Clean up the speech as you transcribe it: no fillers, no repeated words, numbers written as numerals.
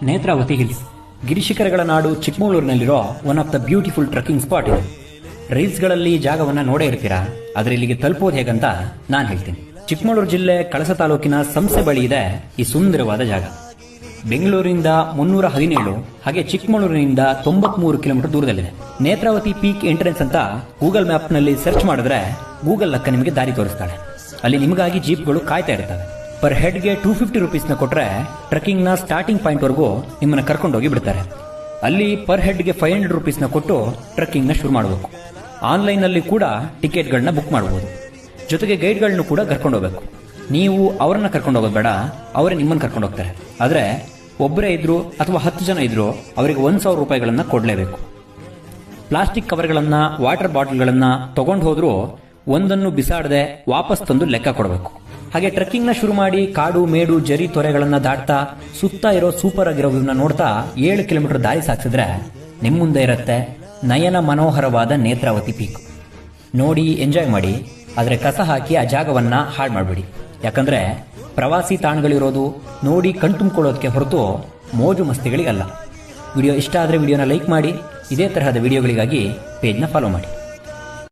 Netravati hills ಗಿರಿಶಿಖರಗಳ ನಾಡು ಚಿಕ್ಕಮಗಳೂರಿನಲ್ಲಿರೋ one of the beautiful trekking spot ಇದು. ರೀಲ್ಸ್ಗಳಲ್ಲಿ ಜಾಗವನ್ನ ನೋಡೇ ಇರ್ತೀರಾ, ಆದರೆ ಇಲ್ಲಿಗೆ ತಲುಪೋದು ಹೇಗಂತ ನಾನು ಹೇಳ್ತೀನಿ. ಚಿಕ್ಕಮಗಳೂರು ಜಿಲ್ಲೆ ಕಳಸ ತಾಲೂಕಿನ ಸಂಸೆ ಬಳಿ ಇದೆ ಈ ಸುಂದರವಾದ ಜಾಗ. ಬೆಂಗಳೂರಿನಿಂದ 317 ಹಾಗೆ ಚಿಕ್ಕಮಗಳೂರಿನಿಂದ 93 ಕಿಲೋಮೀಟರ್ ದೂರದಲ್ಲಿದೆ. ನೇತ್ರಾವತಿ ಪೀಕ್ ಎಂಟ್ರೆನ್ಸ್ ಅಂತ ಗೂಗಲ್ ಮ್ಯಾಪ್ ನಲ್ಲಿ ಸರ್ಚ್ ಮಾಡಿದ್ರೆ ಗೂಗಲ್ ಲಕ್ಕ ನಿಮಗೆ ದಾರಿ ತೋರಿಸ್ತಾಳೆ. ಅಲ್ಲಿ ನಿಮಗಾಗಿ ಜೀಪ್ಗಳು ಕಾಯ್ತಾ ಇರ್ತವೆ. ಪರ್ ಹೆಡ್ಗೆ 250 ರುಪೀಸ್ನ ಕೊಟ್ರೆ ಟ್ರೆಕ್ಕಿಂಗ್ ನ ಸ್ಟಾರ್ಟಿಂಗ್ ಪಾಯಿಂಟ್ ವರೆಗೂ ನಿಮ್ಮನ್ನ ಕರ್ಕೊಂಡೋಗಿ ಬಿಡ್ತಾರೆ. ಅಲ್ಲಿ ಪರ್ ಹೆಡ್ಗೆ 500 ರುಪೀಸ್ನ ಕೊಟ್ಟು ಟ್ರೆಕ್ಕಿಂಗ್ ನ ಶುರು ಮಾಡಬೇಕು. ಆನ್ಲೈನ್ ನಲ್ಲಿ ಕೂಡ ಟಿಕೆಟ್ಗಳನ್ನ ಬುಕ್ ಮಾಡಬಹುದು. ಜೊತೆಗೆ ಗೈಡ್ಗಳನ್ನು ಕೂಡ ಕರ್ಕೊಂಡು ಹೋಗ್ಬೇಕು. ನೀವು ಅವರನ್ನ ಕರ್ಕೊಂಡು ಹೋಗೋದು ಬೇಡ, ಅವರೇ ನಿಮ್ಮನ್ನು ಕರ್ಕೊಂಡು ಹೋಗ್ತಾರೆ. ಆದ್ರೆ ಒಬ್ಬರೇ ಇದ್ರು ಅಥವಾ 10 ಜನ ಇದ್ರು ಅವರಿಗೆ 1,000 ರೂಪಾಯಿಗಳನ್ನ ಕೊಡಲೇಬೇಕು. ಪ್ಲಾಸ್ಟಿಕ್ ಕವರ್ಗಳನ್ನ, ವಾಟರ್ ಬಾಟಲ್ಗಳನ್ನ ತಗೊಂಡು ಹೋದ್ರೂ ಒಂದನ್ನು ಬಿಸಾಡದೆ ವಾಪಸ್ ತಂದು ಲೆಕ್ಕ ಕೊಡಬೇಕು. ಹಾಗೆ ಟ್ರೆಕ್ಕಿಂಗ್ ನ ಶುರು ಮಾಡಿ ಕಾಡು ಮೇಡು ಜರಿ ತೊರೆಗಳನ್ನ ದಾಟ್ತಾ ಸುತ್ತ ಇರೋ ಸೂಪರ್ ಆಗಿರೋದನ್ನ ನೋಡ್ತಾ 7 ಕಿಲೋಮೀಟರ್ ದಾರಿ ಸಾಗಿಸಿದ್ರೆ ನಿಮ್ಮ ಮುಂದೆ ಇರುತ್ತೆ ನಯನ ಮನೋಹರವಾದ ನೇತ್ರಾವತಿ ಪೀಕ್. ನೋಡಿ ಎಂಜಾಯ್ ಮಾಡಿ, ಆದರೆ ಕಸ ಹಾಕಿ ಆ ಜಾಗವನ್ನ ಹಾಳು ಮಾಡಬೇಡಿ. ಯಾಕಂದ್ರೆ ಪ್ರವಾಸಿ ತಾಣಗಳಿರೋದು ನೋಡಿ ಕಣ್ತುಂಬಿಕೊಳ್ಳೋದಕ್ಕೆ ಹೊರತು ಮೋಜು ಮಸ್ತಿಗಳಿಗಲ್ಲ. ವಿಡಿಯೋ ಇಷ್ಟ ಆದರೆ ವಿಡಿಯೋನ ಲೈಕ್ ಮಾಡಿ. ಇದೇ ತರಹದ ವಿಡಿಯೋಗಳಿಗಾಗಿ ಪೇಜ್ನ ಫಾಲೋ ಮಾಡಿ.